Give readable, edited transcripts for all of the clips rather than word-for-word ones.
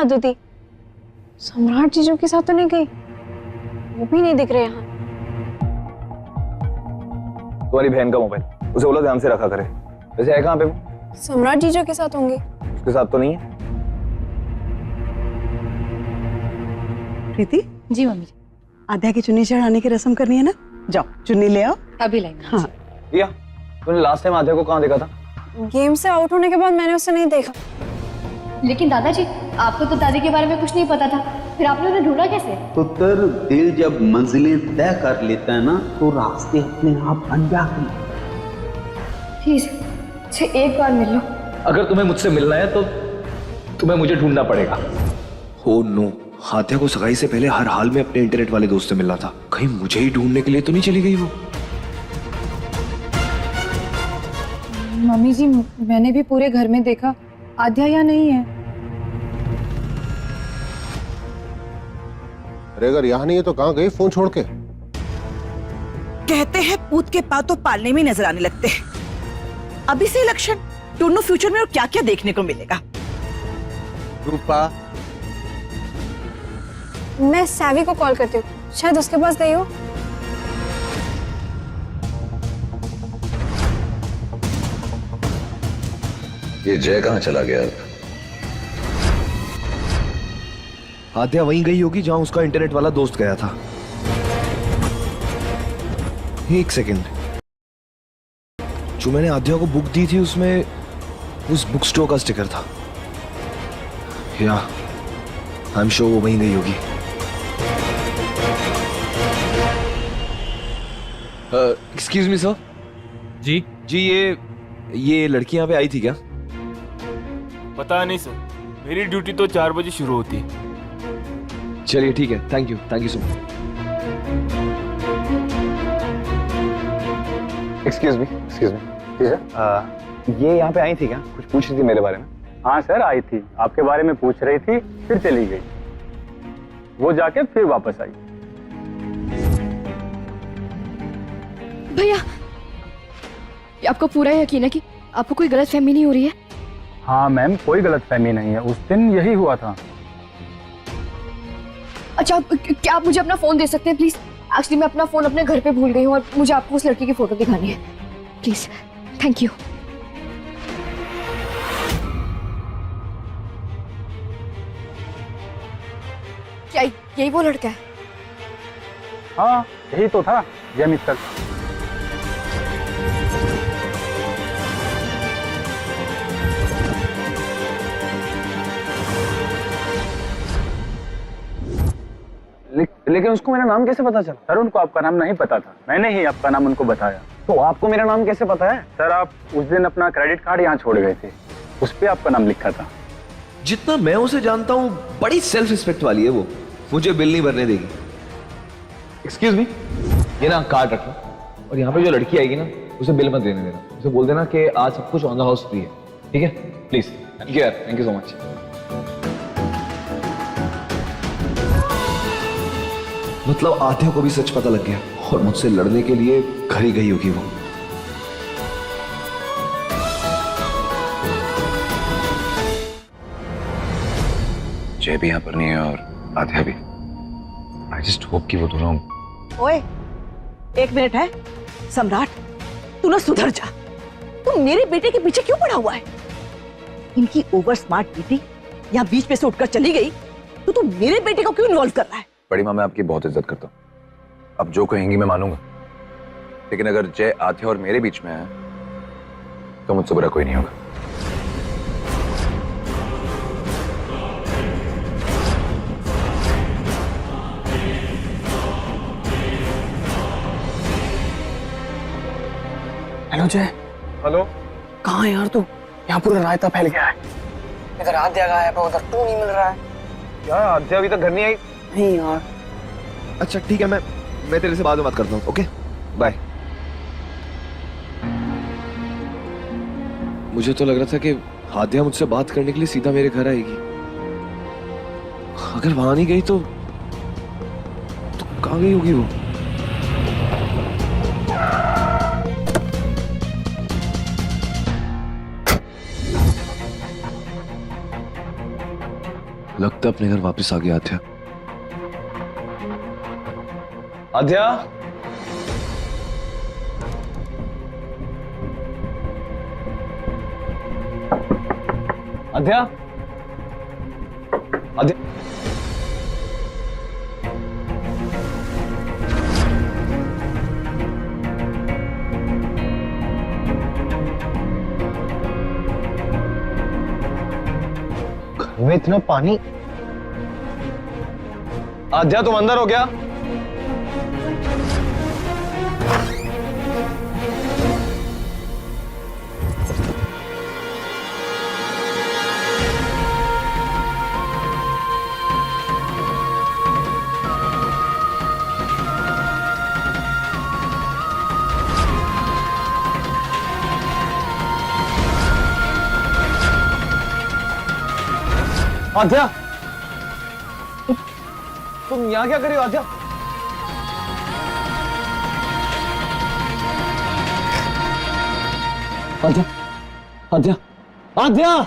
आदुति? सम्राट जीजू के साथ तो नहीं गई, वो भी नहीं दिख रहे यहाँ। तुम्हारी बहन का मोबाइल, उसे बोला ध्यान से रखा करे। वैसे है कहाँ पे वो? सम्राट जीजू के साथ होंगे। उसके साथ तो नहीं है। प्रीति जी मम्मी जी। आद्या की चुन्नी चढ़ाने की रस्म करनी है ना, जाओ चुन्नी ले आओ। अभी लाई। हाँ रिया, तूने लास्ट टाइम आद्या को कहाँ देखा था? गेम से आउट होने के बाद मैंने उसे नहीं देखा। लेकिन दादाजी, आपको तो दादी के बारे में कुछ नहीं पता था, फिर आपने उन्हें ढूंढा कैसे? पुत्र, दिल जब मंजिलें तय कर लेता है ना तो रास्ते अपने आप बन जाते हैं। प्लीज मुझे एक बार मिल लो। अगर तुम्हें मुझसे मिलना है तो तुम्हें मुझे ढूंढना पड़ेगा। हो नो, आद्या को सगाई से पहले हर हाल में अपने इंटरनेट वाले दोस्त से मिलना था। कहीं मुझे ही ढूंढने के लिए तो नहीं चली गई वो? मम्मी जी, मैंने भी पूरे घर में देखा, आद्या यहाँ नहीं है। अरे अगर यहाँ नहीं है तो कहाँ गई फोन छोड़ के? कहते हैं पूत के पातों पालने में नजर आने लगते हैं। अभी से लक्षण, दोनों फ्यूचर में और क्या क्या देखने को मिलेगा। रूपा, मैं सैवी को कॉल करती हूँ, शायद उसके पास गई हो। ये जय कहाँ चला गया? आद्या वहीं गई होगी जहां उसका इंटरनेट वाला दोस्त गया था। एक सेकंड, जो मैंने आद्या को बुक दी थी उसमें उस बुक स्टोर का स्टिकर था। या आई एम श्योर वो वहीं गई होगी। Excuse me sir. जी ये लड़की यहाँ पे आई थी क्या? पता नहीं सर, मेरी ड्यूटी तो 4 बजे शुरू होती है। चलिए ठीक है, thank you so much. Excuse me. ये यहाँ पे आई थी क्या? कुछ पूछ रही थी मेरे बारे में? हाँ सर, आई थी, आपके बारे में पूछ रही थी, फिर चली गई। वो जाके फिर वापस आई। भैया, आपको पूरा यकीन है कि आपको कोई गलतफहमी नहीं हो रही है? हाँ मैम, कोई गलतफहमी नहीं है, उस दिन यही हुआ था। अच्छा, क्या आप मुझे अपना फोन दे सकते हैं प्लीज? एक्चुअली मैं अपना फोन अपने घर पे भूल गई हूँ और मुझे आपको उस लड़की की फोटो दिखानी है, प्लीज। Thank you. क्या यही वो लड़का है? हाँ यही तो था, जय मित्तल। लेकिन उसको मेरा नाम कैसे पता चला? सर उनको आपका नाम नहीं पता था, मैंने ही आपका नाम उनको बताया। तो आपको मेरा नाम कैसे पता है? सर आप उस दिन अपना क्रेडिट कार्ड यहाँ छोड़ गए थे, उस पे आपका नाम लिखा था। जितना मैं उसे जानता हूँ बड़ी सेल्फ रिस्पेक्ट वाली है वो, मुझे बिल नहीं भरने देगी। एक्सक्यूज मी, ये ना कार्ड रखना, और यहाँ पे जो लड़की आएगी ना उसे बिल मत देने देना। उसे बोल देना कि आज सब कुछ ऑन द हाउस फ्री है, ठीक है? प्लीज। थैंक यू यार, थैंक यू सो मच। मतलब आद्या को भी सच पता लग गया और मुझसे लड़ने के लिए घर ही गई होगी वो। जय भी यहाँ पर नहीं है और आद्या भी। आई जस्ट होप कि वो दोनों। ओए, एक मिनट है। सम्राट, तू ना सुधर जा। तू मेरे बेटे के पीछे क्यों पड़ा हुआ है? इनकी ओवर स्मार्ट बेटी यहाँ बीच में से उठकर चली गई तो तू मेरे बेटे को क्यों इन्वॉल्व कर रहा है? बड़ी माँ, मैं आपकी बहुत इज्जत करता हूँ, अब जो कहेंगी मैं मानूंगा, लेकिन अगर जय, आद्या और मेरे बीच में है तो मुझसे बुरा कोई नहीं होगा। हेलो जय। हेलो। कहाँ है यार तू? यहाँ पूरा रायता फैल गया है। इधर आद्या गायब है, उधर तू नहीं मिल रहा है। यार आद्या अभी तक घर नहीं आई। नहीं यार। अच्छा ठीक है, मैं तेरे से बाद में बात करता हूँ। Okay bye. मुझे तो लग रहा था कि आद्या मुझसे बात करने के लिए सीधा मेरे घर आएगी। अगर वहां नहीं गई तो कहाँ गई होगी वो? लगता है अपने घर वापस आ गया आध्या। आध्या, आध्या, आध्या, घर में इतना पानी। आध्या तुम अंदर हो क्या? आध्या, तुम यहाँ क्या कर रही हो आध्या? आध्या, आध्या, आध्या,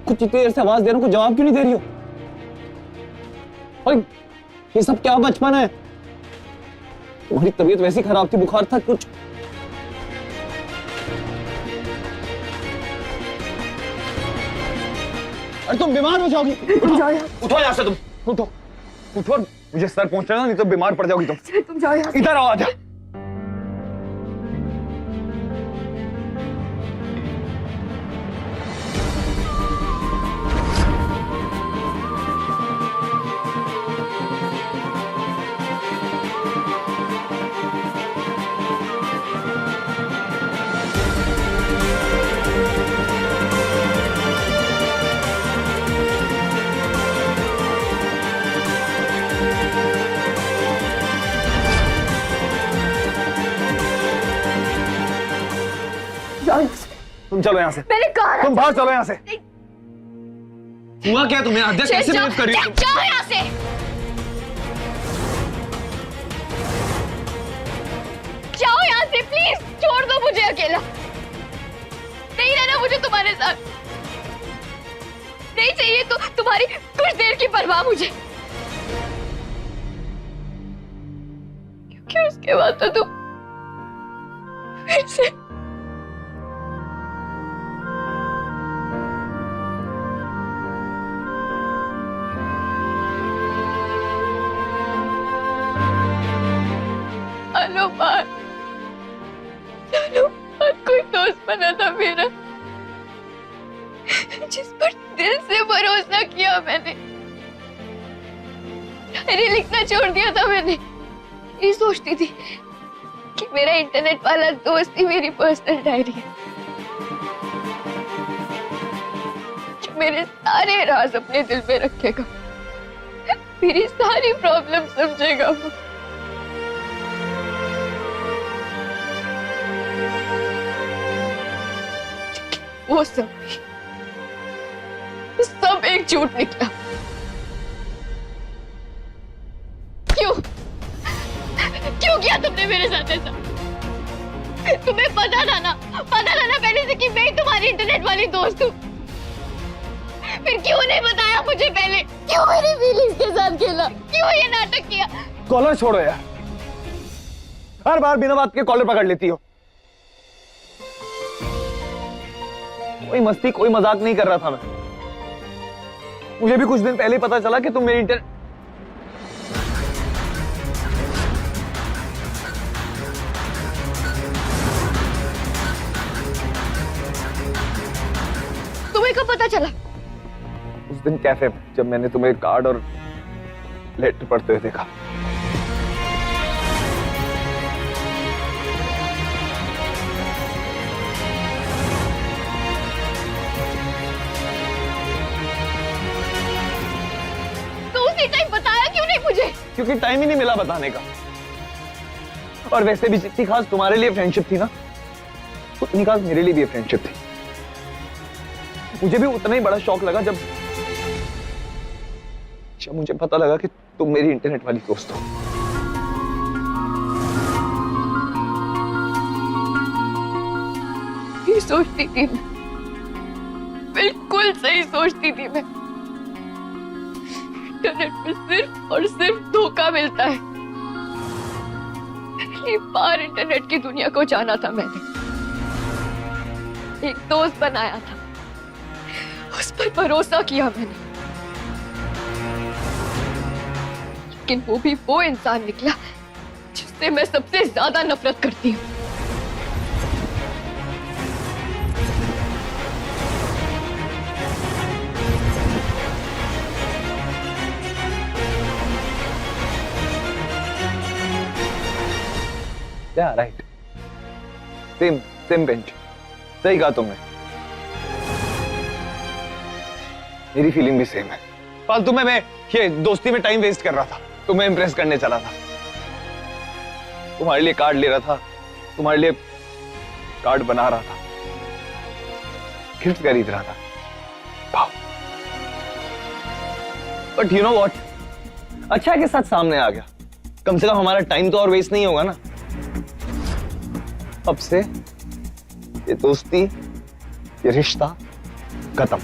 कुछ इतनी देर से आवाज दे रहा हूँ, कुछ जवाब क्यों नहीं दे रही हो? और ये सब क्या बचपन है? तुम्हारी तबीयत वैसी खराब थी, बुखार था कुछ। अरे तुम बीमार हो जाओगी। उठो यहाँ से, तुम उठो, उठो, मुझे सर पहुंच रहा है, नहीं तो बीमार पड़ जाओगी तुम। तुम जाओ यहाँ से। इधर आओ आजा। तुम चलो यहाँ से। मैंने कहा तुम बाहर चलो यहाँ से। हुआ क्या तुम्हें? आध्या कैसे मैनेज कर रही हो? जाओ यहाँ से। जाओ यहाँ से प्लीज, छोड़ दो मुझे अकेला। नहीं रहना मुझे तुम्हारे साथ, नहीं चाहिए तो तुम्हारी कुछ देर की परवाह मुझे, क्योंकि उसके बाद तो तुम फिर से कोई दोस्त बना था मेरा, जिस पर दिल से भरोसा किया मैंने। डायरी लिखना छोड़ दिया था मैंने। ये सोचती थी कि मेरा इंटरनेट वाला दोस्त ही मेरी पर्सनल डायरी है, जो मेरे सारे राज अपने दिल में रखेगा, मेरी सारी प्रॉब्लम समझेगा वो। वो सब एक झूठ निकला। क्यों किया तुमने मेरे साथ ऐसा? तुम्हें पता था ना पहले से कि मैं तुम्हारी इंटरनेट वाली दोस्त हूँ। फिर क्यों नहीं बताया मुझे पहले? क्यों मेरी फीलिंग्स के साथ खेला? क्यों ये नाटक किया? कॉलर छोड़ो यार, हर बार बिना बात के कॉलर पकड़ लेती हो। कोई मस्ती कोई मजाक नहीं कर रहा था मैं। मुझे भी कुछ दिन पहले पता चला कि तुम मेरी इंटरनेट। तुम्हें कब पता चला? उस दिन कैफे में जब मैंने तुम्हें कार्ड और लेटर पढ़ते हुए देखा। क्योंकि टाइम ही नहीं मिला बताने का। और वैसे भी जितनी खास तुम्हारे लिए फ्रेंडशिप थी ना, उतनी खास मेरे लिए भी फ्रेंडशिप थी। मुझे भी उतना ही बड़ा शौक लगा जब मुझे पता लगा कि तुम मेरी इंटरनेट वाली दोस्त हो। ये सोचती थी बिल्कुल सही सोचती थी मैं। इंटरनेट में सिर्फ और सिर्फ धोखा मिलता है। पहली बार इंटरनेट की दुनिया को जाना था मैंने, एक दोस्त बनाया था, उस पर भरोसा किया मैंने, लेकिन वो भी वो इंसान निकला जिससे मैं सबसे ज्यादा नफरत करती हूँ। या राइट, सेम सेम बेंच, सही कहा तुमने। मेरी फीलिंग भी सेम है। फालतू में मैं ये दोस्ती में टाइम वेस्ट कर रहा था, तुम्हें इंप्रेस करने चला था, तुम्हारे लिए कार्ड ले रहा था, तुम्हारे लिए कार्ड बना रहा था, गिफ्ट खरीद रहा था। बट यू नो व्हाट, अच्छा है कि सच सामने आ गया। कम से कम हमारा टाइम तो और वेस्ट नहीं होगा ना। अब से ये दोस्ती, ये रिश्ता खत्म।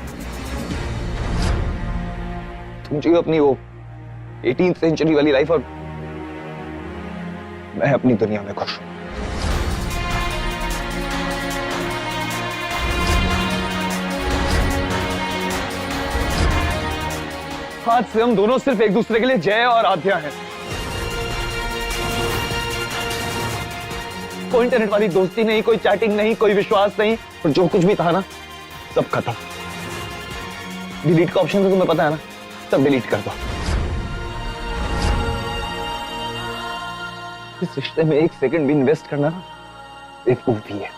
तुम जियो अपनी वो 18th सेंचुरी वाली लाइफ और मैं अपनी दुनिया में खुश हूं। आज से हम दोनों सिर्फ एक दूसरे के लिए जय और आध्या हैं। कोई इंटरनेट वाली दोस्ती नहीं, कोई चैटिंग नहीं, कोई विश्वास नहीं, और जो कुछ भी था ना सब खत्म। डिलीट का ऑप्शन तो तुम्हें पता है ना, सब डिलीट कर दो। इस रिश्ते में एक सेकंड भी इन्वेस्ट करना ना बेवकूफी है।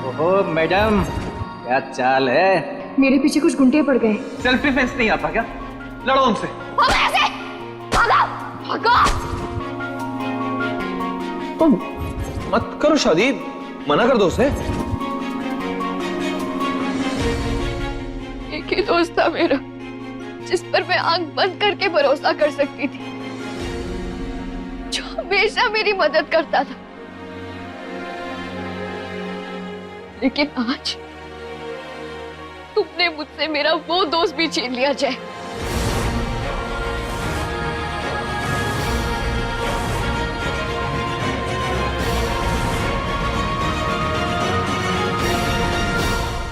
ओहो मैडम, क्या चाल है? मेरे पीछे कुछ गुंडे पड़ गए। सेल्फ डिफेंस नहीं आता क्या? लड़ो उनसे। तुम मत करो शादी, मना कर दो उसे। एक ही दोस्त था मेरा जिस पर मैं आंख बंद करके भरोसा कर सकती थी, जो हमेशा मेरी मदद करता था। लेकिन आज तुमने मुझसे मेरा वो दोस्त भी छीन लिया जय।